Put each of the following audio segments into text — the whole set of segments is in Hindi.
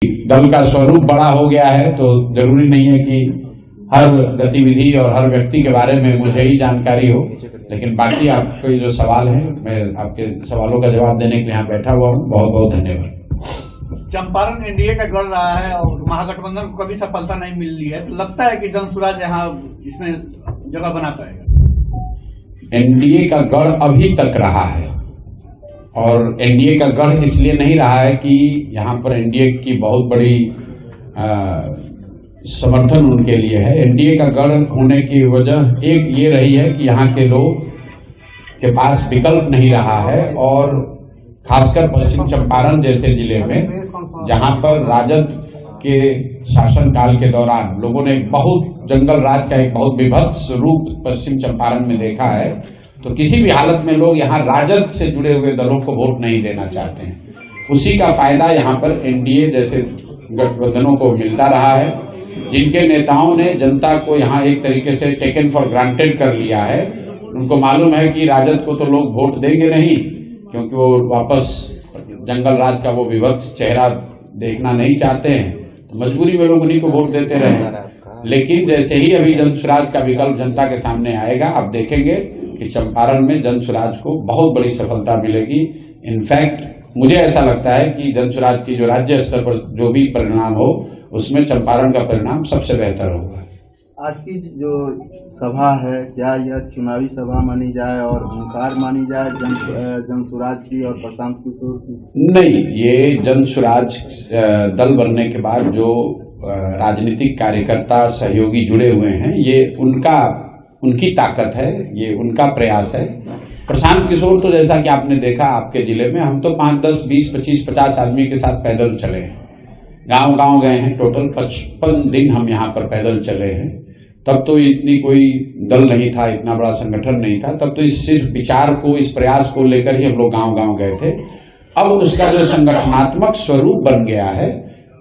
दल का स्वरूप बड़ा हो गया है तो जरूरी नहीं है कि हर गतिविधि और हर व्यक्ति के बारे में मुझे ही जानकारी हो, लेकिन बाकी आपके जो सवाल है मैं आपके सवालों का जवाब देने के लिए यहाँ बैठा हुआ हूँ। बहुत बहुत धन्यवाद। चंपारण एनडीए का गढ़ रहा है और महागठबंधन को कभी सफलता नहीं मिल रही है, तो लगता है कि जनसुराज यहाँ इसमें जगह बना पाएगा। एनडीए का गढ़ अभी तक रहा है और एनडीए का गढ़ इसलिए नहीं रहा है कि यहाँ पर एनडीए की बहुत बड़ी समर्थन उनके लिए है। एनडीए का गढ़ होने की वजह एक ये रही है कि यहाँ के लोग के पास विकल्प नहीं रहा है और खासकर पश्चिम चंपारण जैसे जिले में जहाँ पर राजद के शासनकाल के दौरान लोगों ने बहुत जंगल राज का एक बहुत विभत्स रूप पश्चिम चंपारण में देखा है, तो किसी भी हालत में लोग यहाँ राजद से जुड़े हुए दलों को वोट नहीं देना चाहते हैं। उसी का फायदा यहाँ पर एनडीए जैसे गठबंधनों को मिलता रहा है, जिनके नेताओं ने जनता को यहाँ एक तरीके से टेकन फॉर ग्रांटेड कर लिया है। उनको मालूम है कि राजद को तो लोग वोट देंगे नहीं, क्योंकि वो वापस जंगल राज का वो विभत्स चेहरा देखना नहीं चाहते हैं, तो मजबूरी में लोग उन्हीं को वोट देते रहे। लेकिन जैसे ही अभी जनसुराज का विकल्प जनता के सामने आएगा, आप देखेंगे कि चंपारण में जनसुराज को बहुत बड़ी सफलता मिलेगी। इनफैक्ट मुझे ऐसा लगता है कि जनसुराज की जो राज्य स्तर पर जो भी परिणाम हो, उसमें चंपारण का परिणाम सबसे बेहतर होगा। आज की जो सभा है, क्या यह चुनावी सभा मानी जाए और हुंकार मानी जाए जनसुराज की और प्रशांत किशोर की? नहीं, ये जनसुराज दल बनने के बाद जो राजनीतिक कार्यकर्ता सहयोगी जुड़े हुए हैं, ये उनकी ताकत है, ये उनका प्रयास है। प्रशांत किशोर तो जैसा कि आपने देखा आपके जिले में, हम तो 5, 10, 20, 25, 50 आदमी के साथ पैदल चले हैं, गांव गए हैं। टोटल 55 दिन हम यहाँ पर पैदल चले हैं। तब तो इतनी कोई दल नहीं था, इतना बड़ा संगठन नहीं था, तब तो इस सिर्फ विचार को, इस प्रयास को लेकर ही हम लोग गांव गए थे। अब उसका जो संगठनात्मक स्वरूप बन गया है,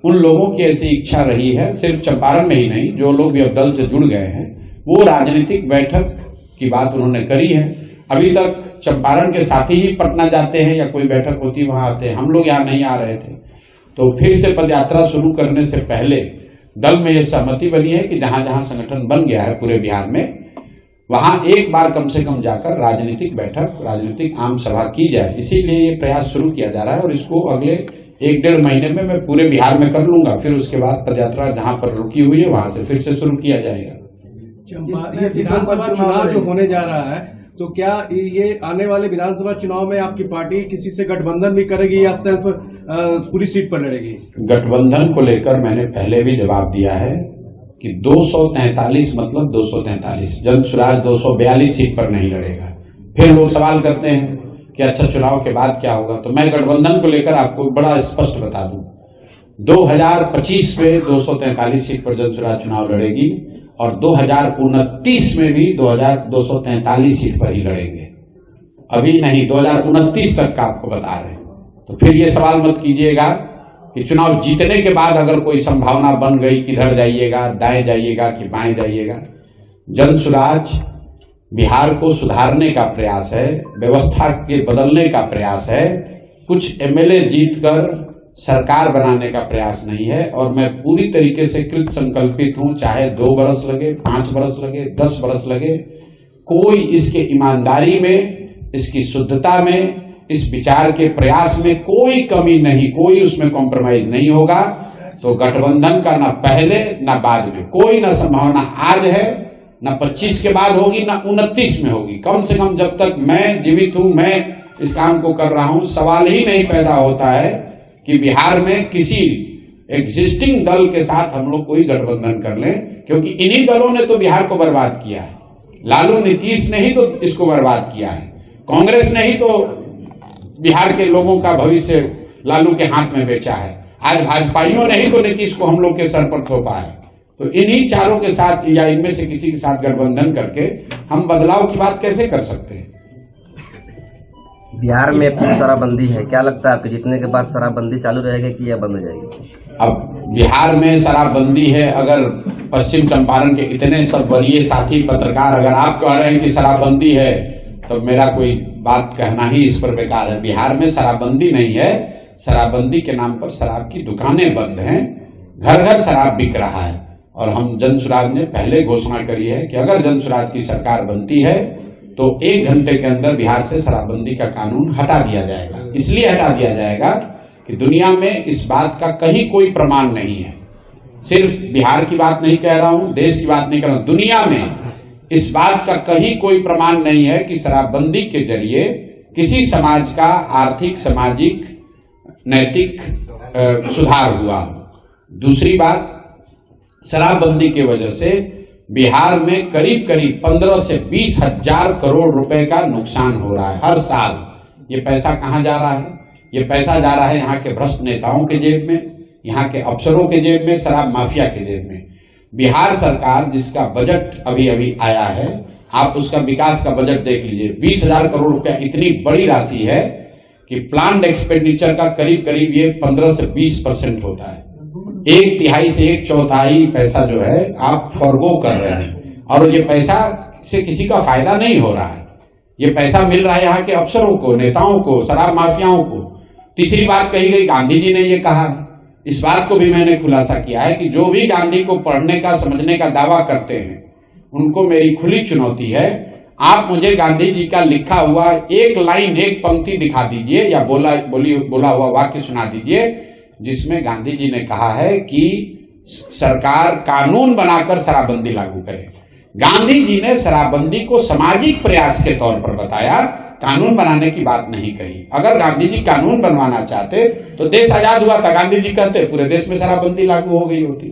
उन लोगों की ऐसी इच्छा रही है, सिर्फ चंपारण में ही नहीं, जो लोग भी अब दल से जुड़ गए हैं, वो राजनीतिक बैठक की बात उन्होंने करी है। अभी तक चंपारण के साथी ही पटना जाते हैं या कोई बैठक होती वहां आते हैं, हम लोग यहाँ नहीं आ रहे थे। तो फिर से पदयात्रा शुरू करने से पहले दल में यह सहमति बनी है कि जहां जहां संगठन बन गया है पूरे बिहार में, वहां एक बार कम से कम जाकर राजनीतिक बैठक, राजनीतिक आम सभा की जाए। इसीलिए ये प्रयास शुरू किया जा रहा है और इसको अगले 1-1.5 महीने में मैं पूरे बिहार में कर लूंगा। फिर उसके बाद पदयात्रा जहां पर रुकी हुई है वहां से फिर से शुरू किया जाएगा। विधानसभा चुनाव जो होने जा रहा है, तो क्या ये आने वाले विधानसभा चुनाव में आपकी पार्टी किसी से गठबंधन भी करेगी या सिर्फ पूरी सीट पर लड़ेगी? गठबंधन को लेकर मैंने पहले भी जवाब दिया है कि 243 मतलब 243, जनसुराज 242 सीट पर नहीं लड़ेगा। फिर लोग सवाल करते हैं कि अच्छा चुनाव के बाद क्या होगा, तो मैं गठबंधन को लेकर आपको बड़ा स्पष्ट बता दूं, 2025 में 243 सीट पर जनसुराज चुनाव लड़ेगी और 2029 में भी 243 सीट पर ही लड़ेंगे। अभी नहीं, 2029 तक का आपको बता रहे हैं। तो फिर ये सवाल मत कीजिएगा कि चुनाव जीतने के बाद अगर कोई संभावना बन गई, किधर जाइएगा, दाएं जाइएगा कि बाएं जाइएगा। जनसुराज बिहार को सुधारने का प्रयास है, व्यवस्था के बदलने का प्रयास है, कुछ एमएलए जीतकर सरकार बनाने का प्रयास नहीं है। और मैं पूरी तरीके से कृत संकल्पित हूं, चाहे 2 बरस लगे, 5 बरस लगे, 10 बरस लगे, कोई इसके ईमानदारी में, इसकी शुद्धता में, इस विचार के प्रयास में कोई कमी नहीं, कोई उसमें कॉम्प्रोमाइज नहीं होगा। तो गठबंधन का ना पहले ना बाद में कोई ना संभावना आज है, ना 25 के बाद होगी, ना 29 में होगी। कम से कम जब तक मैं जीवित हूं, मैं इस काम को कर रहा हूं, सवाल ही नहीं पैदा होता है कि बिहार में किसी एग्जिस्टिंग दल के साथ हम लोग कोई गठबंधन कर लें, क्योंकि इन्हीं दलों ने तो बिहार को बर्बाद किया है। लालू नीतीश ने ही तो इसको बर्बाद किया है, कांग्रेस ने ही तो बिहार के लोगों का भविष्य लालू के हाथ में बेचा है। आज भाजपाइयों ने ही तो नीतीश को हम लोग के सर पर थोपा है। तो इन्हीं चारों के साथ या इनमें से किसी के साथ गठबंधन करके हम बदलाव की बात कैसे कर सकते हैं? बिहार में फिर शराबबंदी है, क्या लगता है आपके जीतने के बाद शराबबंदी चालू रहेगी कि या बंद हो जाएगी? अब बिहार में शराबबंदी है, अगर पश्चिम चंपारण के इतने सब वरीय साथी पत्रकार अगर आप कह रहे हैं कि शराबबंदी है, तो मेरा कोई बात कहना ही इस पर बेकार है। बिहार में शराबबंदी नहीं है, शराबबंदी के नाम पर शराब की दुकानें बंद हैं, घर घर शराब बिक रहा है। और हम जनसुराज ने पहले घोषणा करी है कि अगर जनसुराज की सरकार बनती है तो 1 घंटे के अंदर बिहार से शराबबंदी का कानून हटा दिया जाएगा। इसलिए हटा दिया जाएगा कि दुनिया में इस बात का कहीं कोई प्रमाण नहीं है। सिर्फ बिहार की बात नहीं कह रहा हूं, देश की बात नहीं कर रहा हूं, दुनिया में इस बात का कहीं कोई प्रमाण नहीं है कि शराबबंदी के जरिए किसी समाज का आर्थिक, सामाजिक, नैतिक सुधार हुआ। दूसरी बात, शराबबंदी की वजह से बिहार में करीब करीब 15 से 20 हजार करोड़ रुपए का नुकसान हो रहा है हर साल। ये पैसा कहां जा रहा है? ये पैसा जा रहा है यहाँ के भ्रष्ट नेताओं के जेब में, यहाँ के अफसरों के जेब में, शराब माफिया के जेब में। बिहार सरकार जिसका बजट अभी अभी आया है, आप उसका विकास का बजट देख लीजिए, 20,000 करोड़ रुपया इतनी बड़ी राशि है कि प्लान्ड एक्सपेंडिचर का करीब करीब ये 15 से 20% होता है। 1/3 से 1/4 पैसा जो है आप फॉरगो कर रहे हैं, और ये पैसा से किसी का फायदा नहीं हो रहा है। ये पैसा मिल रहा है यहाँ के अफसरों को, नेताओं को, शराब माफियाओं को। तीसरी बात कही गई, गांधी जी ने ये कहा, इस बात को भी मैंने खुलासा किया है कि जो भी गांधी को पढ़ने का, समझने का दावा करते हैं, उनको मेरी खुली चुनौती है, आप मुझे गांधी जी का लिखा हुआ एक लाइन, एक पंक्ति दिखा दीजिए या बोला हुआ वाक्य सुना दीजिए जिसमें गांधी जी ने कहा है कि सरकार कानून बनाकर शराबबंदी लागू करे। गांधी जी ने शराबबंदी को सामाजिक प्रयास के तौर पर बताया, कानून बनाने की बात नहीं कही। अगर गांधी जी कानून बनवाना चाहते तो देश आजाद हुआ था, गांधी जी कहते पूरे देश में शराबबंदी लागू हो गई होती।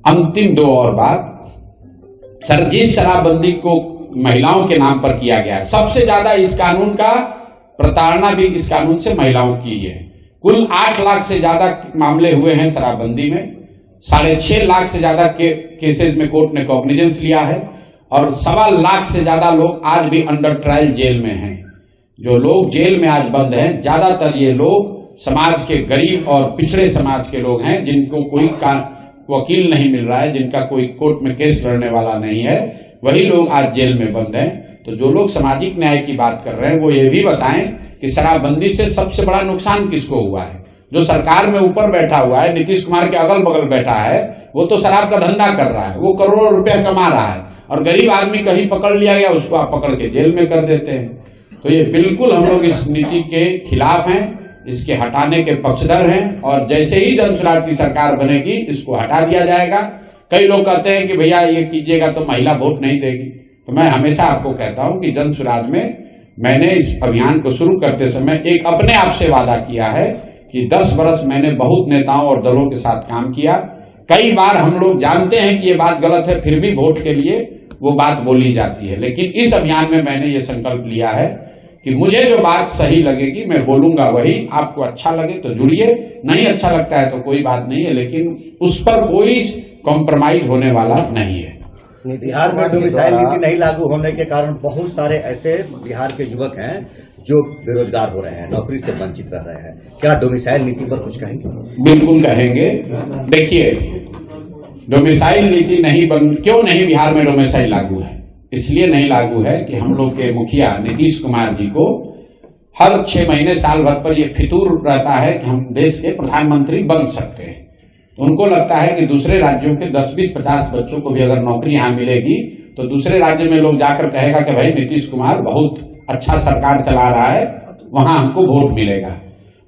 अंतिम 2 और बात, सर जिस शराबबंदी को महिलाओं के नाम पर किया गया है, सबसे ज्यादा इस कानून का प्रताड़ना भी इस कानून से महिलाओं की है। कुल 8 लाख से ज्यादा मामले हुए हैं शराबबंदी में, 6.5 लाख से ज्यादा केसेस में कोर्ट ने कॉग्निजेंस लिया है, और 1.25 लाख से ज्यादा लोग आज भी अंडर ट्रायल जेल में हैं। जो लोग जेल में आज बंद हैं, ज्यादातर ये लोग समाज के गरीब और पिछड़े समाज के लोग हैं, जिनको कोई वकील नहीं मिल रहा है, जिनका कोई कोर्ट में केस लड़ने वाला नहीं है, वही लोग आज जेल में बंद हैं। तो जो लोग सामाजिक न्याय की बात कर रहे हैं वो ये भी बताएं कि शराबबंदी से सबसे बड़ा नुकसान किसको हुआ है। जो सरकार में ऊपर बैठा हुआ है, नीतीश कुमार के अगल बगल बैठा है, वो तो शराब का धंधा कर रहा है, वो करोड़ों रुपया कमा रहा है, और गरीब आदमी कहीं पकड़ लिया गया उसको आप पकड़ के जेल में कर देते हैं। तो ये बिल्कुल हम लोग इस नीति के खिलाफ हैं, इसके हटाने के पक्षधर हैं, और जैसे ही जनसुराज की सरकार बनेगी इसको हटा दिया जाएगा। कई लोग कहते हैं कि भैया ये कीजिएगा तो महिला वोट नहीं देगी, तो मैं हमेशा आपको कहता हूं कि जनसुराज में मैंने इस अभियान को शुरू करते समय एक अपने आप से वादा किया है कि 10 वर्ष मैंने बहुत नेताओं और दलों के साथ काम किया। कई बार हम लोग जानते हैं कि ये बात गलत है, फिर भी वोट के लिए वो बात बोली जाती है, लेकिन इस अभियान में मैंने ये संकल्प लिया है कि मुझे जो बात सही लगेगी मैं बोलूंगा वही। आपको अच्छा लगे तो जुड़िए, नहीं अच्छा लगता है तो कोई बात नहीं है, लेकिन उस पर कोई कॉम्प्रोमाइज होने वाला नहीं है। बिहार में डोमिसाइल नीति नहीं लागू होने के कारण बहुत सारे ऐसे बिहार के युवक हैं जो बेरोजगार हो रहे हैं, नौकरी से वंचित रह रहे हैं। क्या डोमिसाइल नीति पर कुछ कहेंगे? बिल्कुल कहेंगे। देखिए, डोमिसाइल नीति क्यों नहीं बिहार में डोमिसाइल लागू है? इसलिए नहीं लागू है कि हम लोग के मुखिया नीतीश कुमार जी को हर 6 महीने साल भर पर यह फितूर रहता है कि हम देश के प्रधानमंत्री बन सकते हैं। तो उनको लगता है कि दूसरे राज्यों के 10, 20, 50 बच्चों को भी अगर नौकरी यहाँ मिलेगी तो दूसरे राज्य में लोग जाकर कहेगा कि भाई नीतीश कुमार बहुत अच्छा सरकार चला रहा है, वहां हमको वोट मिलेगा।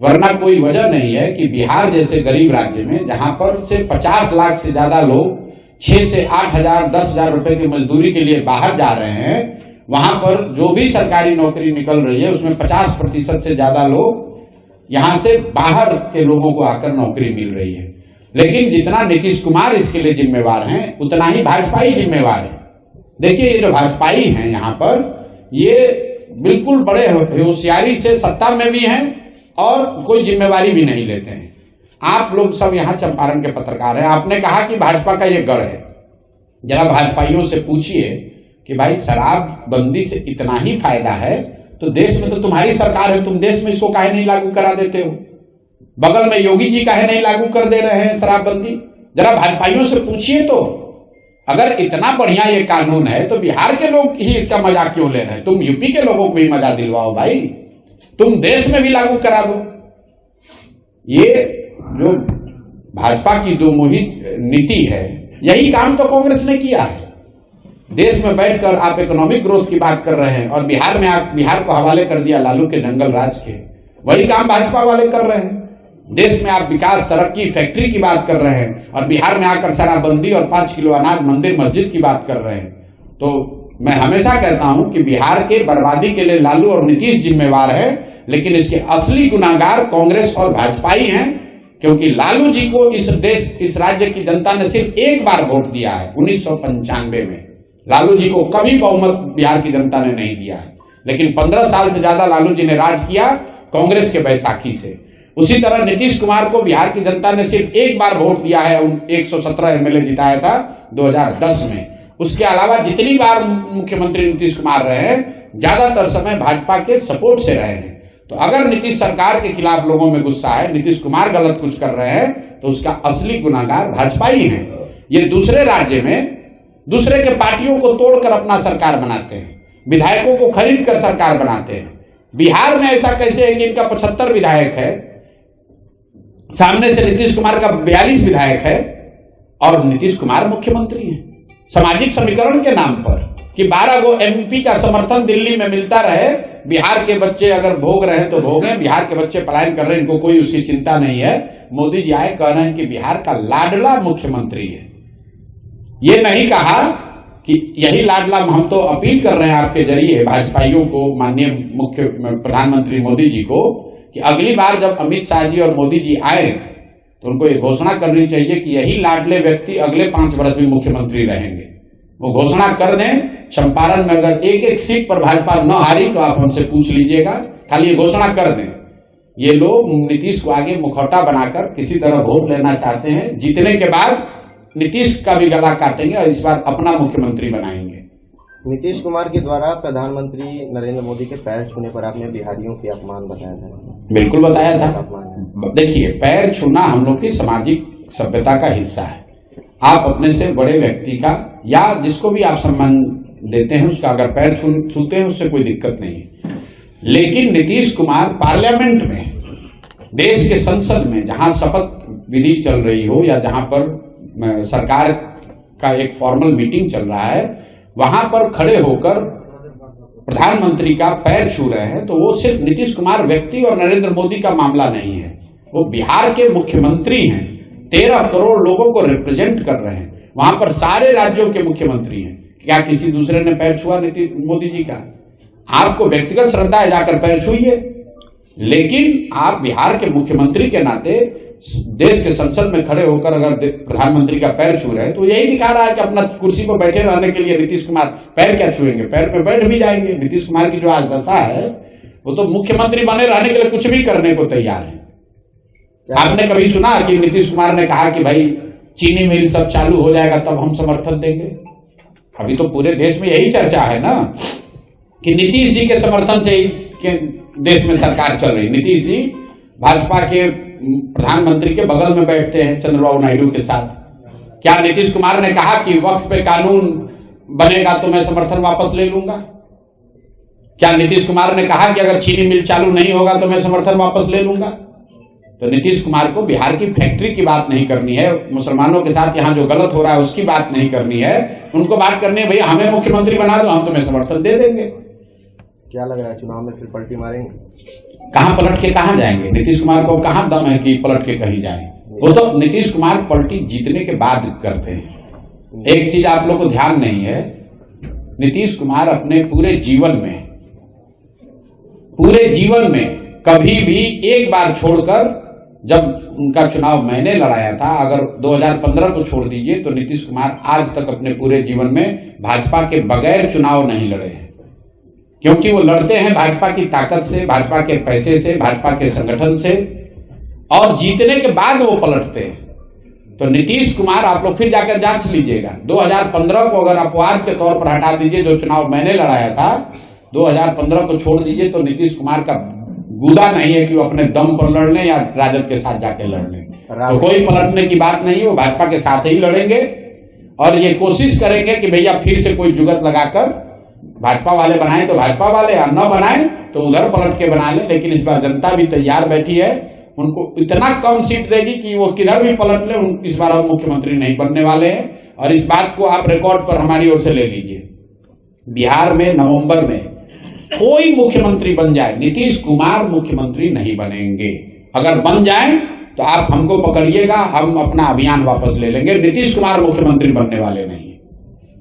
वरना कोई वजह नहीं है कि बिहार जैसे गरीब राज्य में, जहां पर से 50 लाख से ज्यादा लोग 6 से 8 हजार 10 हजार रुपए की मजदूरी के लिए बाहर जा रहे हैं, वहां पर जो भी सरकारी नौकरी निकल रही है उसमें 50% से ज्यादा लोग यहां से बाहर के लोगों को आकर नौकरी मिल रही है। लेकिन जितना नीतीश कुमार इसके लिए जिम्मेवार हैं, उतना ही भाजपाई जिम्मेवार है। देखिए, ये जो भाजपाई हैं यहाँ पर, ये बिल्कुल बड़े होशियारी से सत्ता में भी हैं और कोई जिम्मेवारी भी नहीं लेते हैं। आप लोग सब यहाँ चंपारण के पत्रकार हैं, आपने कहा कि भाजपा का ये गढ़ है। जरा भाजपाइयों से पूछिए कि भाई शराब बंदी से इतना ही फायदा है तो देश में तो तुम्हारी सरकार है, तुम देश में इसको काहे नहीं लागू करा देते हो? बगल में योगी जी काहे नहीं लागू कर दे रहे हैं शराबबंदी? जरा भाजपाइयों से पूछिए। तो अगर इतना बढ़िया ये कानून है तो बिहार के लोग ही इसका मजाक क्यों ले रहे हैं? तुम यूपी के लोगों को भी मजा दिलवाओ भाई, तुम देश में भी लागू करा दो। ये जो भाजपा की दोमुखी नीति है, यही काम तो कांग्रेस ने किया है। देश में बैठकर आप इकोनॉमिक ग्रोथ की बात कर रहे हैं और बिहार में आप बिहार को हवाले कर दिया लालू के जंगल राज के। वही काम भाजपा वाले कर रहे हैं। देश में आप विकास, तरक्की, फैक्ट्री की बात कर रहे हैं और बिहार में आकर शराबबंदी और 5 किलो अनाज, मंदिर मस्जिद की बात कर रहे हैं। तो मैं हमेशा कहता हूं कि बिहार के बर्बादी के लिए लालू और नीतीश जिम्मेवार है, लेकिन इसके असली गुनाहगार कांग्रेस और भाजपा ही हैं, क्योंकि लालू जी को इस राज्य की जनता ने सिर्फ एक बार वोट दिया है 1995 में। लालू जी को कभी बहुमत बिहार की जनता ने नहीं दिया है, लेकिन 15 साल से ज्यादा लालू जी ने राज किया कांग्रेस के बैसाखी से। उसी तरह नीतीश कुमार को बिहार की जनता ने सिर्फ एक बार वोट दिया है, 117 एमएलए जिताया था 2010 में। उसके अलावा जितनी बार मुख्यमंत्री नीतीश कुमार रहे हैं, ज्यादातर समय भाजपा के सपोर्ट से रहे हैं। तो अगर नीतीश सरकार के खिलाफ लोगों में गुस्सा है, नीतीश कुमार गलत कुछ कर रहे हैं, तो उसका असली गुनाहगार भाजपा ही है। ये दूसरे राज्य में दूसरे के पार्टियों को तोड़कर अपना सरकार बनाते हैं, विधायकों को खरीद कर सरकार बनाते हैं। बिहार में ऐसा कैसे है कि इनका 75 विधायक है, सामने से नीतीश कुमार का 42 विधायक है और नीतीश कुमार मुख्यमंत्री है। सामाजिक समीकरण के नाम पर कि 12 गो एमपी का समर्थन दिल्ली में मिलता रहे, बिहार के बच्चे अगर भोग रहे हैं तो भोगें, बिहार के बच्चे पलायन कर रहे हैं, इनको कोई उसकी चिंता नहीं है। मोदी जी आए कह रहे हैं कि बिहार का लाडला मुख्यमंत्री है। ये नहीं कहा कि यही लाडला, हम तो अपील कर रहे हैं आपके जरिए भाजपाइयों को, माननीय मुख्य प्रधानमंत्री मोदी जी को, कि अगली बार जब अमित शाह जी और मोदी जी आए तो उनको ये घोषणा करनी चाहिए कि यही लाडले व्यक्ति अगले 5 वर्ष भी मुख्यमंत्री रहेंगे। वो घोषणा कर दें। चंपारण में अगर एक सीट पर भाजपा न हारी तो आप हमसे पूछ लीजिएगा, खाली ये घोषणा कर दें। ये लोग नीतीश को आगे मुखौटा बनाकर किसी तरह वोट लेना चाहते हैं। जीतने के बाद नीतीश का भी गला काटेंगे और इस बार अपना मुख्यमंत्री बनाएंगे। नीतीश कुमार के द्वारा प्रधानमंत्री नरेंद्र मोदी के पैर छूने पर आपने बिहारियों के अपमान बताया था। बिल्कुल बताया था। देखिए, पैर छूना हम लोग की सामाजिक सभ्यता का हिस्सा है। आप अपने से बड़े व्यक्ति का या जिसको भी आप सम्मान देते हैं उसका अगर पैर छूते हैं उससे कोई दिक्कत नहीं है। लेकिन नीतीश कुमार पार्लियामेंट में, देश के संसद में जहां शपथ विधि चल रही हो या जहां पर सरकार का एक फॉर्मल मीटिंग चल रहा है, वहां पर खड़े होकर प्रधानमंत्री का पैर छू रहे हैं, तो वो सिर्फ नीतीश कुमार व्यक्ति और नरेंद्र मोदी का मामला नहीं है। वो बिहार के मुख्यमंत्री हैं, 13 करोड़ लोगों को रिप्रेजेंट कर रहे हैं। वहां पर सारे राज्यों के मुख्यमंत्री हैं। क्या किसी दूसरे ने पैर छुआ मोदी जी का? आपको व्यक्तिगत श्रद्धा है, जाकर पैर छुइए। लेकिन आप बिहार के मुख्यमंत्री के नाते देश के संसद में खड़े होकर अगर प्रधानमंत्री का पैर छू रहे हैं तो यही दिखा रहा है कि अपना कुर्सी पर बैठे रहने के लिए नीतीश कुमार पैर क्या छुएंगे, पैर पे बैठ भी जाएंगे। नीतीश कुमार की जो आज दशा है, वो तो मुख्यमंत्री बने रहने के लिए कुछ भी करने को तैयार है। आपने कभी सुना कि नीतीश कुमार ने कहा कि भाई चीनी मिल सब चालू हो जाएगा तब हम समर्थन देंगे? अभी तो पूरे देश में यही चर्चा है ना कि नीतीश जी के समर्थन से ही देश में सरकार चल रही। नीतीश जी भाजपा के प्रधानमंत्री के बगल में बैठते हैं चंद्रबाबू नायडू के साथ। क्या नीतीश कुमार ने कहा कि वक्त पे कानून बनेगा तो मैं समर्थन वापस ले लूंगा? क्या नीतीश कुमार ने कहा कि अगर चीनी मिल चालू नहीं होगा तो मैं समर्थन वापस ले लूंगा? तो नीतीश कुमार को बिहार की फैक्ट्री की बात नहीं करनी है, मुसलमानों के साथ यहाँ जो गलत हो रहा है उसकी बात नहीं करनी है। उनको बात करनी है, भैया हमें मुख्यमंत्री बना दो, हम तुम्हें समर्थन दे देंगे। क्या लग रहा है चुनाव में फिर पलटी मारेंगे? कहां पलट के कहां जाएंगे? नीतीश कुमार को कहां दम है कि पलट के कहीं जाए? वो तो नीतीश कुमार पलटी जीतने के बाद करते हैं। एक चीज आप लोग को ध्यान नहीं है, नीतीश कुमार अपने पूरे जीवन में कभी भी एक बार छोड़कर, जब उनका चुनाव मैंने लड़ाया था, अगर 2015 को छोड़ दीजिए तो नीतीश कुमार आज तक अपने पूरे जीवन में भाजपा के बगैर चुनाव नहीं लड़े हैं। क्योंकि वो लड़ते हैं भाजपा की ताकत से, भाजपा के पैसे से, भाजपा के संगठन से, और जीतने के बाद वो पलटते हैं। तो नीतीश कुमार आप लोग फिर जाकर जांच लीजिएगा, 2015 को अगर अपवाद के तौर पर हटा दीजिए, जो चुनाव मैंने लड़ाया था 2015 को छोड़ दीजिए, तो नीतीश कुमार का गुदा नहीं है कि वो अपने दम पर लड़ लें या राजद के साथ जाके लड़ लें। तो कोई पलटने की बात नहीं है, वो भाजपा के साथ ही लड़ेंगे और ये कोशिश करेंगे कि भैया फिर से कोई जुगत लगाकर भाजपा वाले बनाए तो भाजपा वाले, और न बनाए तो उधर पलट के बना ले। लेकिन इस बार जनता भी तैयार बैठी है उनको इतना कम सीट देगी कि वो किधर भी पलट ले, इस बार वो मुख्यमंत्री नहीं बनने वाले हैं। और इस बात को आप रिकॉर्ड पर हमारी ओर से ले लीजिए, बिहार में नवंबर में कोई मुख्यमंत्री बन जाए, नीतीश कुमार मुख्यमंत्री नहीं बनेंगे। अगर बन जाए तो आप हमको पकड़िएगा, हम अपना अभियान वापस ले लेंगे। नीतीश कुमार मुख्यमंत्री बनने वाले नहीं।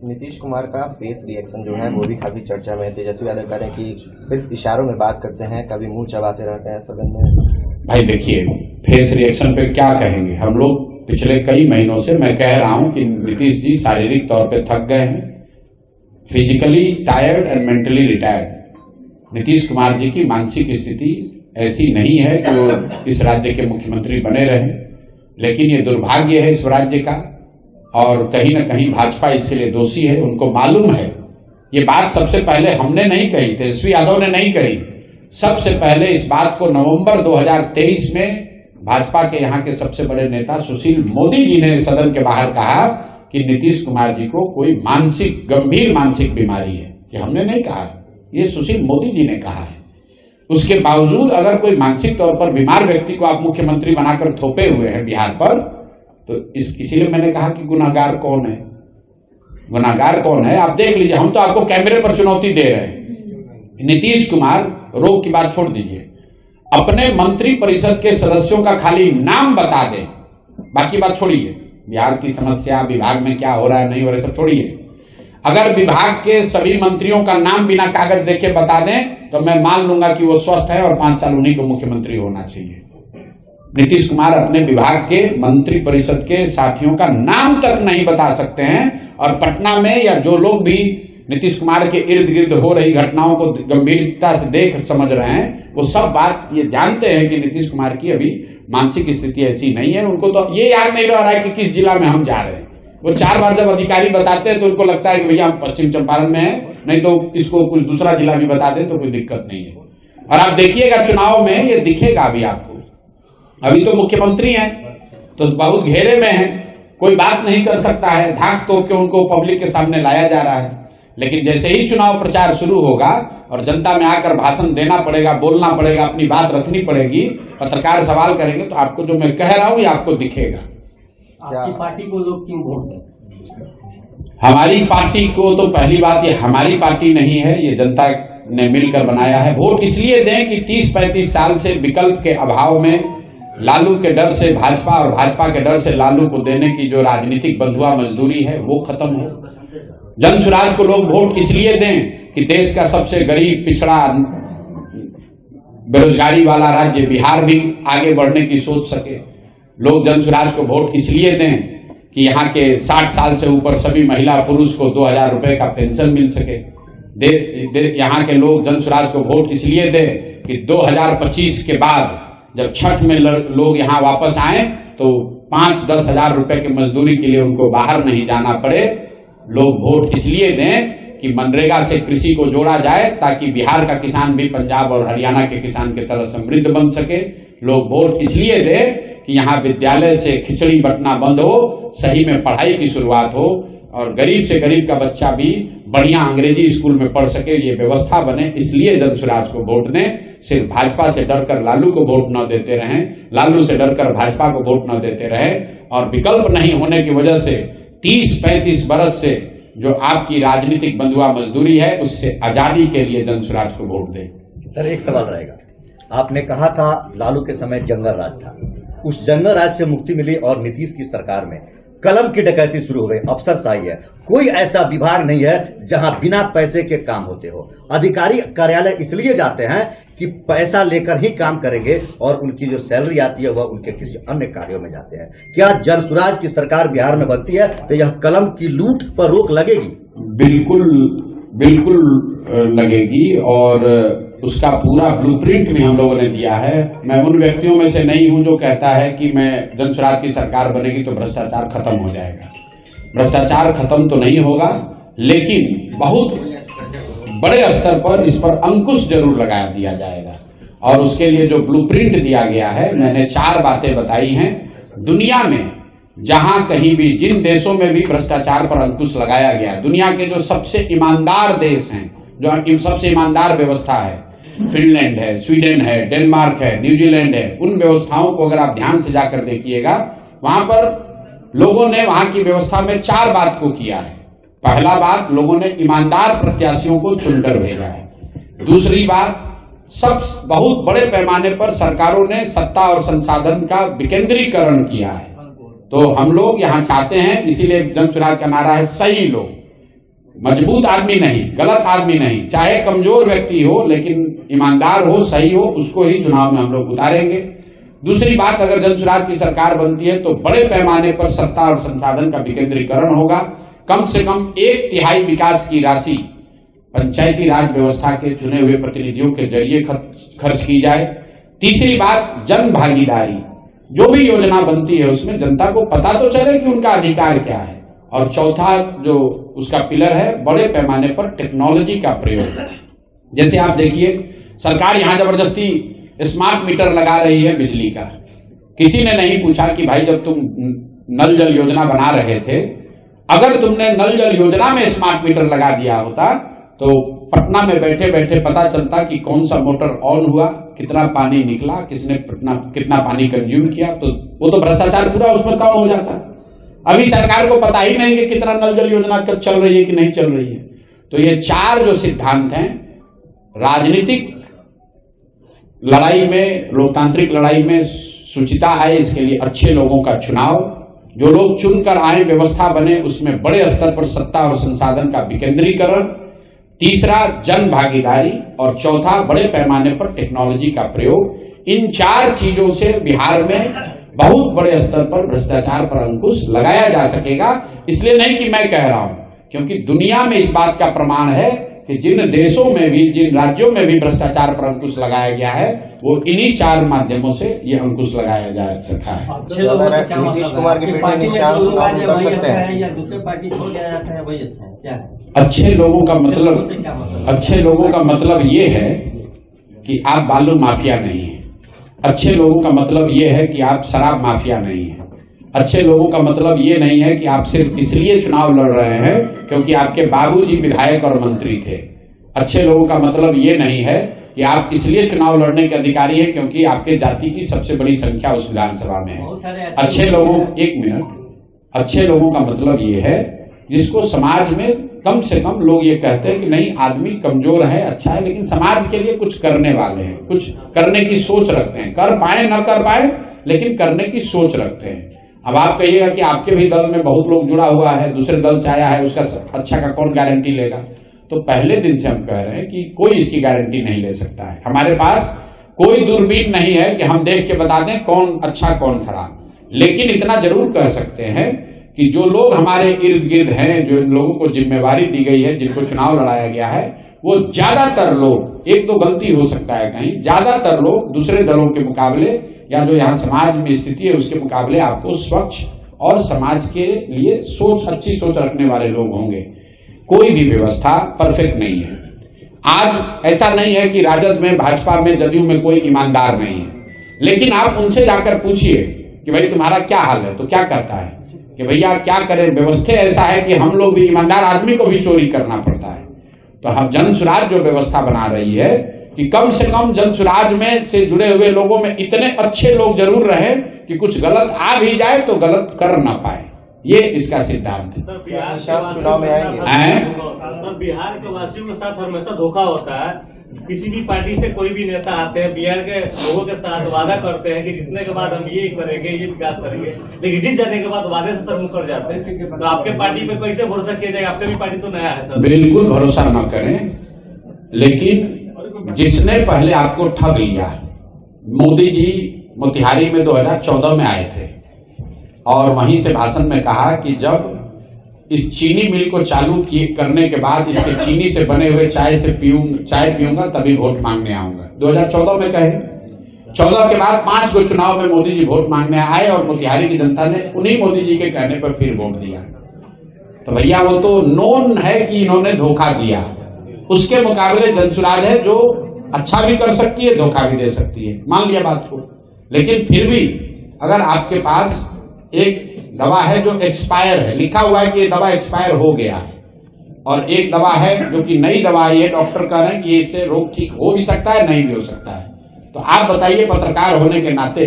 नीतीश कुमार का फेस रिएक्शन जो है वो भी काफी चर्चा में है। तेजस्वी यादव कह रहे हैं कि सिर्फ इशारों में बात करते हैं, कभी मुंह चबाते रहते हैं सदन में। भाई देखिए, फेस रिएक्शन पे क्या कहेंगे हम लोग। पिछले कई महीनों से मैं कह रहा हूं कि नीतीश जी शारीरिक तौर पे थक गए हैं, physically tired and mentally retired. Nitish Kumar ji की मानसिक स्थिति ऐसी नहीं है जो इस राज्य के मुख्यमंत्री बने रहे, लेकिन ये दुर्भाग्य है इस राज्य का, और कहीं न कहीं भाजपा इसके लिए दोषी है। उनको मालूम है, ये बात सबसे पहले हमने नहीं कही, तेजस्वी यादव ने नहीं कही। सबसे पहले इस बात को नवंबर 2023 में भाजपा के यहाँ के सबसे बड़े नेता सुशील मोदी जी ने सदन के बाहर कहा कि नीतीश कुमार जी को कोई गंभीर मानसिक बीमारी है। ये हमने नहीं कहा, ये सुशील मोदी जी ने कहा है। उसके बावजूद अगर कोई मानसिक तौर पर बीमार व्यक्ति को आप मुख्यमंत्री बनाकर थोपे हुए हैं बिहार पर, तो इसीलिए मैंने कहा कि गुनाहगार कौन है, गुनाहगार कौन है आप देख लीजिए। हम तो आपको कैमरे पर चुनौती दे रहे हैं। नीतीश कुमार, रोग की बात छोड़ दीजिए, अपने मंत्री परिषद के सदस्यों का खाली नाम बता दें, बाकी बात छोड़िए, बिहार की समस्या, विभाग में क्या हो रहा है नहीं हो रहा है सब छोड़िए। अगर विभाग के सभी मंत्रियों का नाम बिना कागज देखे बता दें तो मैं मान लूंगा कि वो स्वस्थ है और 5 साल उन्हीं को मुख्यमंत्री होना चाहिए। नीतीश कुमार अपने विभाग के मंत्री परिषद के साथियों का नाम तक नहीं बता सकते हैं, और पटना में या जो लोग भी नीतीश कुमार के इर्द गिर्द हो रही घटनाओं को गंभीरता से देख समझ रहे हैं, वो सब बात ये जानते हैं कि नीतीश कुमार की अभी मानसिक स्थिति ऐसी नहीं है। उनको तो ये याद नहीं रह रहा है कि किस जिला में हम जा रहे हैं। वो 4 बार जब अधिकारी बताते हैं तो उनको लगता है कि भैया हम पश्चिम चंपारण में है, नहीं तो इसको कुछ दूसरा जिला भी बता दें तो कोई दिक्कत नहीं है। और आप देखिएगा चुनाव में ये दिखेगा अभी आपको। अभी तो मुख्यमंत्री हैं तो बहुत घेरे में है, कोई बात नहीं कर सकता है, ढाक तोड़ के उनको पब्लिक के सामने लाया जा रहा है। लेकिन जैसे ही चुनाव प्रचार शुरू होगा और जनता में आकर भाषण देना पड़ेगा, बोलना पड़ेगा, अपनी बात रखनी पड़ेगी, पत्रकार सवाल करेंगे, तो आपको जो मैं कह रहा हूं ये आपको दिखेगा। आपकी पार्टी को लोग क्यों वोट दें? हमारी पार्टी को तो पहली बात ये हमारी पार्टी नहीं है, ये जनता ने मिलकर बनाया है। वोट इसलिए दें कि 30-35 साल से विकल्प के अभाव में लालू के डर से भाजपा और भाजपा के डर से लालू को देने की जो राजनीतिक बंधुआ मजदूरी है वो खत्म हो। जन सुराज को लोग वोट इसलिए दें कि देश का सबसे गरीब, पिछड़ा, बेरोजगारी वाला राज्य बिहार भी आगे बढ़ने की सोच सके। लोग जन सुराज को वोट इसलिए दें कि यहाँ के 60 साल से ऊपर सभी महिला पुरुष को 2000 रुपए का पेंशन मिल सके। यहाँ के लोग जन सुराज को वोट इसलिए दें कि 2025 के बाद जब छठ में लोग यहाँ वापस आए तो 5-10 हजार रुपए की मजदूरी के लिए उनको बाहर नहीं जाना पड़े। लोग वोट इसलिए दें कि मनरेगा से कृषि को जोड़ा जाए ताकि बिहार का किसान भी पंजाब और हरियाणा के किसान की तरह समृद्ध बन सके। लोग वोट इसलिए दें कि यहाँ विद्यालय से खिचड़ी बंटना बंद हो, सही में पढ़ाई की शुरुआत हो और गरीब से गरीब का बच्चा भी बढ़िया अंग्रेजी स्कूल में पढ़ सके, ये व्यवस्था बने। इसलिए जन सुराज को वोट दें। सिर्फ भाजपा से डरकर लालू को वोट न देते रहें, लालू से डरकर भाजपा को वोट न देते रहें। और विकल्प नहीं होने की वजह से 30-35 बरस से जो आपकी राजनीतिक बंधुआ मजदूरी है उससे आजादी के लिए जन सुराज को वोट दें। सर एक सवाल रहेगा, आपने कहा था लालू के समय जंगल राज था, उस जंगल राज से मुक्ति मिली और नीतीश की सरकार में कलम की डकैती शुरू हो गई, अफसरशाही है। कोई ऐसा विभाग नहीं है जहां बिना पैसे के काम होते हो। अधिकारी कार्यालय इसलिए जाते हैं कि पैसा लेकर ही काम करेंगे और उनकी जो सैलरी आती है वह उनके किसी अन्य कार्यों में जाते हैं। क्या जन सुराज की सरकार बिहार में बनती है तो यह कलम की लूट पर रोक लगेगी? बिल्कुल लगेगी और उसका पूरा ब्लूप्रिंट भी हम लोगों ने दिया है। मैं उन व्यक्तियों में से नहीं हूं जो कहता है कि मैं जन सुराज की सरकार बनेगी तो भ्रष्टाचार खत्म हो जाएगा। भ्रष्टाचार खत्म तो नहीं होगा, लेकिन बहुत बड़े स्तर पर इस पर अंकुश जरूर लगा दिया जाएगा। और उसके लिए जो ब्लूप्रिंट दिया गया है, मैंने 4 बातें बताई हैं। दुनिया में जहां कहीं भी, जिन देशों में भी भ्रष्टाचार पर अंकुश लगाया गया, दुनिया के जो सबसे ईमानदार देश हैं, जो सबसे ईमानदार व्यवस्था है, फिनलैंड है, स्वीडन है, डेनमार्क है, न्यूजीलैंड है, उन व्यवस्थाओं को अगर आप ध्यान से जाकर देखिएगा, वहां पर लोगों ने वहां की व्यवस्था में 4 बात को किया है। पहला बात, लोगों ने ईमानदार प्रत्याशियों को चुनकर भेजा है। दूसरी बात, सब बहुत बड़े पैमाने पर सरकारों ने सत्ता और संसाधन का विकेंद्रीकरण किया है। तो हम लोग यहाँ चाहते हैं, इसीलिए जनसुराज का नारा है सही लोग, मजबूत आदमी नहीं, गलत आदमी नहीं, चाहे कमजोर व्यक्ति हो लेकिन ईमानदार हो, सही हो, उसको ही चुनाव में हम लोग उतारेंगे। दूसरी बात, अगर जनसुराज की सरकार बनती है तो बड़े पैमाने पर सत्ता और संसाधन का विकेंद्रीकरण होगा। कम से कम 1/3 विकास की राशि पंचायती राज व्यवस्था के चुने हुए प्रतिनिधियों के जरिए खर्च की जाए। तीसरी बात, जन भागीदारी, जो भी योजना बनती है उसमें जनता को पता तो चले कि उनका अधिकार क्या है। और चौथा जो उसका पिलर है, बड़े पैमाने पर टेक्नोलॉजी का प्रयोग। जैसे आप देखिए, सरकार यहां जबरदस्ती स्मार्ट मीटर लगा रही है बिजली का। किसी ने नहीं पूछा कि भाई जब तुम नल जल योजना बना रहे थे, अगर तुमने नल जल योजना में स्मार्ट मीटर लगा दिया होता तो पटना में बैठे बैठे पता चलता कि कौन सा मोटर ऑन हुआ, कितना पानी निकला, किसने कितना पानी कंज्यूम किया, तो वो तो भ्रष्टाचार पूरा उसमें कम हो जाता। अभी सरकार को पता ही नहीं कि कितना नल जल योजना कब चल रही है कि नहीं चल रही है। तो ये 4 जो सिद्धांत हैं, राजनीतिक लड़ाई में, लोकतांत्रिक लड़ाई में शुचिता आए, इसके लिए अच्छे लोगों का चुनाव, जो लोग चुनकर आए, व्यवस्था बने, उसमें बड़े स्तर पर सत्ता और संसाधन का विकेंद्रीकरण, तीसरा जन भागीदारी, और चौथा बड़े पैमाने पर टेक्नोलॉजी का प्रयोग। इन 4 चीजों से बिहार में बहुत बड़े स्तर पर भ्रष्टाचार पर अंकुश लगाया जा सकेगा। इसलिए नहीं कि मैं कह रहा हूं, क्योंकि दुनिया में इस बात का प्रमाण है कि जिन देशों में भी, जिन राज्यों में भी भ्रष्टाचार पर अंकुश लगाया गया है, वो इन्हीं 4 माध्यमों से ये अंकुश लगाया जा सका है। नीतीश कुमार के बेटे निशांत कर सकते हैं या दूसरे पार्टी छोड़ दिया जाता है, वही अच्छा है क्या है? अच्छे लोगों का मतलब, अच्छे लोगों का मतलब ये है कि आप बालू माफिया नहीं है। अच्छे लोगों का मतलब ये है कि आप शराब माफिया नहीं है। अच्छे लोगों का मतलब ये नहीं है कि आप सिर्फ इसलिए चुनाव लड़ रहे हैं क्योंकि आपके बाबूजी विधायक और मंत्री थे। अच्छे लोगों का मतलब ये नहीं है कि आप इसलिए चुनाव लड़ने के अधिकारी हैं क्योंकि आपके जाति की सबसे बड़ी संख्या उस विधानसभा में है। अच्छे लोगों, एक मिनट, अच्छे लोगों का मतलब ये है जिसको समाज में कम से कम लोग ये कहते हैं कि नहीं, आदमी कमजोर है, अच्छा है, लेकिन समाज के लिए कुछ करने वाले हैं, कुछ करने की सोच रखते हैं, कर पाए न कर पाए लेकिन करने की सोच रखते हैं। अब आप कहिएगा कि आपके भी दल में बहुत लोग जुड़ा हुआ है, दूसरे दल से आया है, उसका अच्छा का कौन गारंटी लेगा? तो पहले दिन से हम कह रहे हैं कि कोई इसकी गारंटी नहीं ले सकता है। हमारे पास कोई दूरबीन नहीं है कि हम देख के बता दें कौन अच्छा कौन खराब, लेकिन इतना जरूर कह सकते हैं कि जो लोग हमारे इर्द गिर्द हैं, जो इन लोगों को जिम्मेवारी दी गई है, जिनको चुनाव लड़ाया गया है, वो ज्यादातर लोग, एक दो गलती हो सकता है कहीं, ज्यादातर लोग दूसरे दलों के मुकाबले या जो यहाँ समाज में स्थिति है उसके मुकाबले आपको स्वच्छ और समाज के लिए अच्छी सोच रखने वाले लोग होंगे। कोई भी व्यवस्था परफेक्ट नहीं है। आज ऐसा नहीं है कि राजद में, भाजपा में, जदयू में कोई ईमानदार नहीं है, लेकिन आप उनसे जाकर पूछिए कि भाई तुम्हारा क्या हाल है, तो क्या कहता है कि भैया क्या करें, व्यवस्था ऐसा है कि हम लोग भी, ईमानदार आदमी को भी चोरी करना पड़ता है। तो हम जनसुराज जो व्यवस्था बना रही है कि कम से कम जनसुराज में से जुड़े हुए लोगों में इतने अच्छे लोग जरूर रहे कि कुछ गलत आ भी जाए तो गलत कर ना पाए। ये इसका सिद्धांत है। चुनाव में आएंगे बिहार के वासियों के साथ हमेशा धोखा होता है। किसी भी पार्टी से कोई भी नेता आते हैं, बिहार के लोगों के साथ वादा करते हैं कि जीतने के बाद हम ये करेंगे, ये विकास करेंगे, लेकिन जीत जाने के बाद वादे से सर मुंह कर जाते हैं। तो आपके पार्टी पे कैसे भरोसा किया जाएगा? आपका भी पार्टी तो नया है सर। बिल्कुल भरोसा न करें, लेकिन जिसने पहले आपको ठग लिया, मोदी जी मोतिहारी में 2014 में आए थे और वहीं से भाषण में कहा कि जब इस चीनी मिल को चालू करने के बाद इसके चीनी से बने हुए चाय पीऊंगा तभी वोट मांगने आऊंगा। 2014 में कहे, 14 के बाद 5 गो चुनाव में मोदी जी वोट मांगने आए और मोतिहारी की जनता ने उन्हीं मोदी जी के कहने पर फिर वोट दिया। तो भैया वो तो नोन है कि इन्होंने धोखा दिया। उसके मुकाबले जनसुराज है जो अच्छा भी कर सकती है, धोखा भी दे सकती है, मान लिया बात को। लेकिन फिर भी अगर आपके पास एक दवा है जो एक्सपायर है, लिखा हुआ है कि ये दवा एक्सपायर हो गया है, और एक दवा है जो कि नई दवा है, ये डॉक्टर कह रहे हैं कि ये इससे रोग ठीक हो भी सकता है, नहीं भी हो सकता है। तो आप बताइए, पत्रकार होने के नाते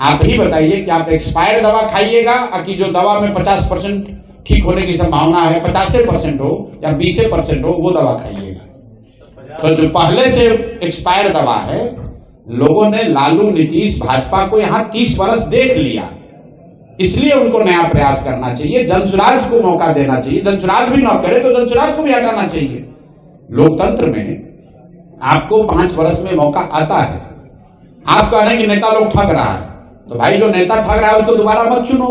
आप ही बताइए कि आप एक्सपायर्ड दवा खाइएगा कि जो दवा में 50% ठीक होने की संभावना है, 50% हो या 20% हो, वो दवा खाइएगा। तो जो पहले से एक्सपायर दवा है, लोगों ने लालू, नीतीश, भाजपा को यहां 30 वर्ष देख लिया, इसलिए उनको नया प्रयास करना चाहिए, जनसुराज को मौका देना चाहिए। जनसुराज भी न करे तो जनसुराज को भी हटाना चाहिए। लोकतंत्र में आपको 5 वर्ष में मौका आता है। आप कह रहे हैं कि नेता लोग ठग रहा है, तो भाई जो नेता ठग रहा है उसको दोबारा मत चुनो।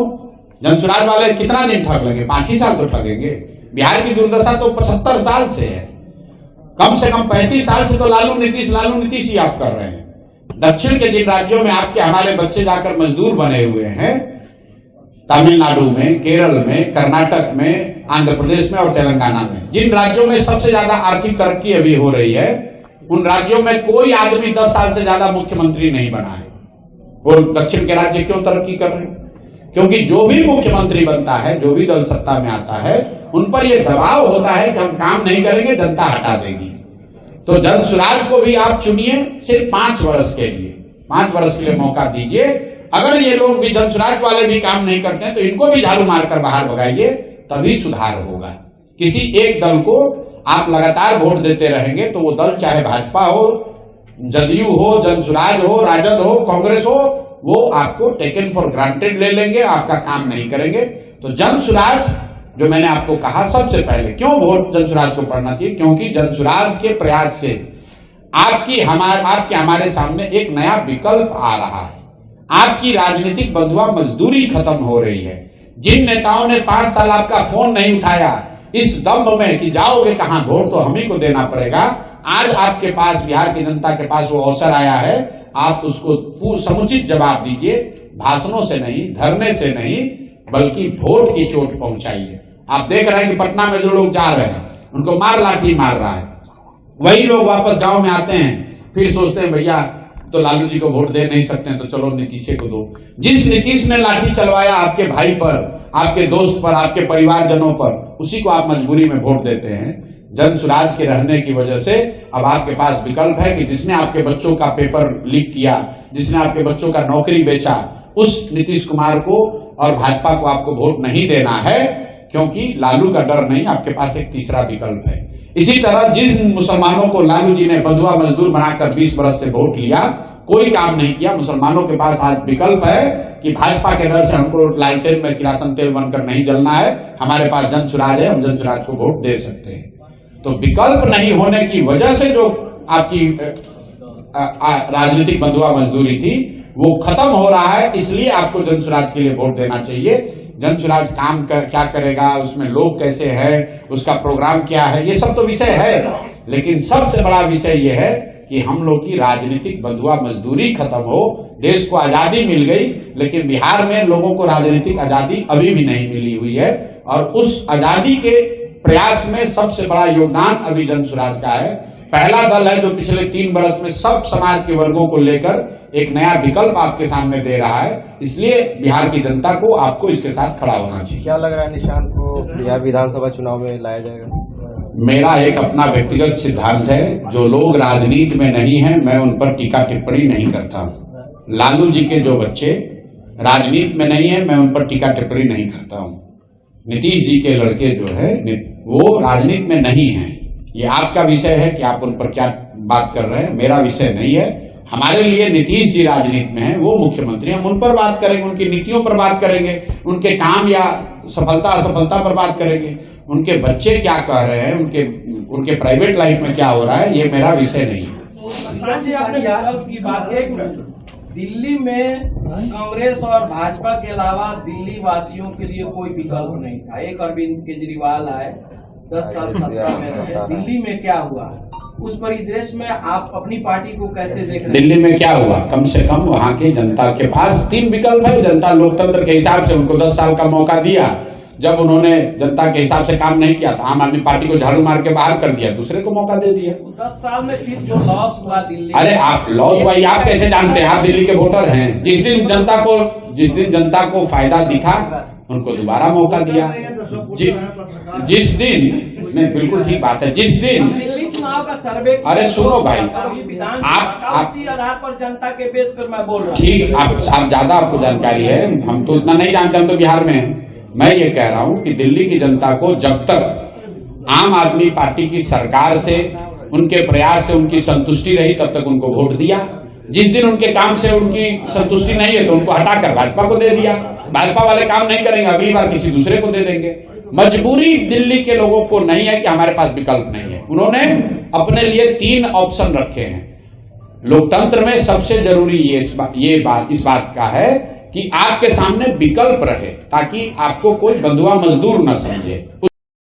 जनसुराज वाले कितना दिन ठग लेंगे? 5 ही साल तो ठगेंगे। बिहार की दुर्दशा तो 75 साल से है, कम से कम 35 साल से तो लालू नीतीश ही आप कर रहे हैं। दक्षिण के जिन राज्यों में आपके हमारे बच्चे जाकर मजदूर बने हुए हैं, तमिलनाडु में, केरल में, कर्नाटक में, आंध्र प्रदेश में और तेलंगाना में, जिन राज्यों में सबसे ज्यादा आर्थिक तरक्की अभी हो रही है, उन राज्यों में कोई आदमी 10 साल से ज्यादा मुख्यमंत्री नहीं बना है। वो दक्षिण के राज्य क्यों तरक्की कर रहे हैं? क्योंकि जो भी मुख्यमंत्री बनता है, जो भी दल सत्ता में आता है, उन पर यह दबाव होता है कि हम काम नहीं करेंगे, जनता हटा देगी। तो जनसुराज को भी आप चुनिए सिर्फ 5 वर्ष के लिए, 5 वर्ष के लिए मौका दीजिए। अगर ये लोग भी, जनसुराज वाले भी काम नहीं करते हैं, तो इनको भी झाड़ू मारकर बाहर भगाइए, तभी सुधार होगा। किसी एक दल को आप लगातार वोट देते रहेंगे तो वो दल चाहे भाजपा हो, जदयू हो, जनसुराज हो, राजद हो, कांग्रेस हो, वो आपको टेकन फॉर ग्रांटेड ले लेंगे, आपका काम नहीं करेंगे। तो जनसुराज, जो मैंने आपको कहा, सबसे पहले क्यों वोट जनसुराज को पड़ना चाहिए? क्योंकि जनसुराज के प्रयास से आपके हमारे सामने एक नया विकल्प आ रहा है। आपकी राजनीतिक बंधुआ मजदूरी खत्म हो रही है। जिन नेताओं ने 5 साल आपका फोन नहीं उठाया, इस दम्भ में कि जाओगे कहां, वोट तो हम ही को देना पड़ेगा, आज आपके पास, बिहार की जनता के पास वो अवसर आया है। आप उसको समुचित जवाब दीजिए, भाषणों से नहीं, धरने से नहीं, बल्कि वोट की चोट पहुंचाइए। आप देख रहे हैं कि पटना में जो लोग जा रहे हैं, उनको मार लाठी मार रहा है। वही लोग वापस गांव में आते हैं, फिर सोचते हैं भैया तो लालू जी को वोट दे नहीं सकते हैं, तो चलो नीतीश को दो। जिस नीतीश ने लाठी चलवाया आपके भाई पर, आपके दोस्त पर, आपके परिवारजनों पर, उसी को आप मजबूरी में वोट देते हैं। जनसुराज के रहने की वजह से अब आपके पास विकल्प है कि जिसने आपके बच्चों का पेपर लीक किया, जिसने आपके बच्चों का नौकरी बेचा, उस नीतीश कुमार को और भाजपा को आपको वोट नहीं देना है, क्योंकि लालू का डर नहीं, आपके पास एक तीसरा विकल्प है। इसी तरह जिन मुसलमानों को लालू जी ने बंधुआ मजदूर बनाकर 20 वर्ष से वोट लिया, कोई काम नहीं किया, मुसलमानों के पास आज विकल्प है कि भाजपा के डर से हमको लालटेन में किरासन तेल बनकर नहीं जलना है, हमारे पास जनसुराज है, हम जनसुराज को वोट दे सकते हैं। तो विकल्प नहीं होने की वजह से जो आपकी राजनीतिक बंधुआ मजदूरी थी, वो खत्म हो रहा है। इसलिए आपको जनसुराज के लिए वोट देना चाहिए। जनसुराज काम क्या करेगा, उसमें लोग कैसे हैं, उसका प्रोग्राम क्या है, ये सब तो विषय है, लेकिन सबसे बड़ा विषय ये है कि हम लोग की राजनीतिक बंधुआ मजदूरी खत्म हो। देश को आजादी मिल गई, लेकिन बिहार में लोगों को राजनीतिक आजादी अभी भी नहीं मिली हुई है, और उस आजादी के प्रयास में सबसे बड़ा योगदान अभी जनसुराज का है। पहला दल है जो पिछले 3 वर्ष में सब समाज के वर्गों को लेकर एक नया विकल्प आपके सामने दे रहा है। इसलिए बिहार की जनता को, आपको इसके साथ खड़ा होना चाहिए। क्या लग रहा है निशांत को बिहार विधानसभा चुनाव में लाया जाएगा? मेरा एक अपना व्यक्तिगत सिद्धांत है, जो लोग राजनीति में नहीं है, मैं उन पर टीका टिप्पणी नहीं करता हूं। लालू जी के जो बच्चे राजनीति में नहीं है, मैं उन पर टीका टिप्पणी नहीं करता हूं। नीतीश जी के लड़के जो है वो राजनीति में नहीं है। ये आपका विषय है कि आप उन पर क्या बात कर रहे हैं, मेरा विषय नहीं है। हमारे लिए नीतीश जी राजनीति में है, वो मुख्यमंत्री, हम उन पर बात करेंगे, उनकी नीतियों पर बात करेंगे, उनके काम या सफलता असफलता पर बात करेंगे। उनके बच्चे क्या कह रहे हैं, उनके प्राइवेट लाइफ में क्या हो रहा है, ये मेरा विषय नहीं है। की बात है, दिल्ली में कांग्रेस और भाजपा के अलावा दिल्ली वासियों के लिए कोई विकल्प नहीं था। एक अरविंद केजरीवाल आए, 10 साल सत्ता में रहे। दिल्ली में क्या हुआ, उस परिदृश्य में आप अपनी पार्टी को कैसे देख रहे हैं? दिल्ली में क्या हुआ, कम से कम वहां की जनता के पास 3 विकल्प है। जनता लोकतंत्र के हिसाब से उनको 10 साल का मौका दिया। जब उन्होंने जनता के हिसाब से काम नहीं किया, तो आम आदमी पार्टी को झाड़ू मार के बाहर कर दिया, दूसरे को मौका दे दिया। 10 साल में फिर जो लॉस हुआ दिल्ली, अरे आप लॉस हुआ, आप कैसे जानते हैं? आप दिल्ली के वोटर हैं। जिस दिन जनता को फायदा दिखा, उनको दोबारा मौका दिया। जिस दिन नहीं, बिल्कुल ठीक बात है। जिस दिन दिल्ली चुनाव का सर्वे, अरे सुनो भाई, विधानसभा आप उसी आधार पर जनता के बेच कर मैं बोल रहा हूँ। ठीक, आप ज्यादा आपको जानकारी है, हम तो उतना नहीं जानते, हम तो बिहार में हैं। मैं ये कह रहा हूं कि दिल्ली की जनता को जब तक आम आदमी पार्टी की सरकार से, उनके प्रयास से उनकी संतुष्टि रही, तब तक उनको वोट दिया। जिस दिन उनके काम से उनकी संतुष्टि नहीं है तो उनको हटाकर भाजपा को दे दिया। भाजपा वाले काम नहीं करेंगे, अगली बार किसी दूसरे को दे देंगे। मजबूरी दिल्ली के लोगों को नहीं है कि हमारे पास विकल्प नहीं है। उन्होंने अपने लिए 3 ऑप्शन रखे हैं। लोकतंत्र में सबसे जरूरी इस बात का है कि आपके सामने विकल्प रहे, ताकि आपको कोई बंधुआ मजदूर न समझे।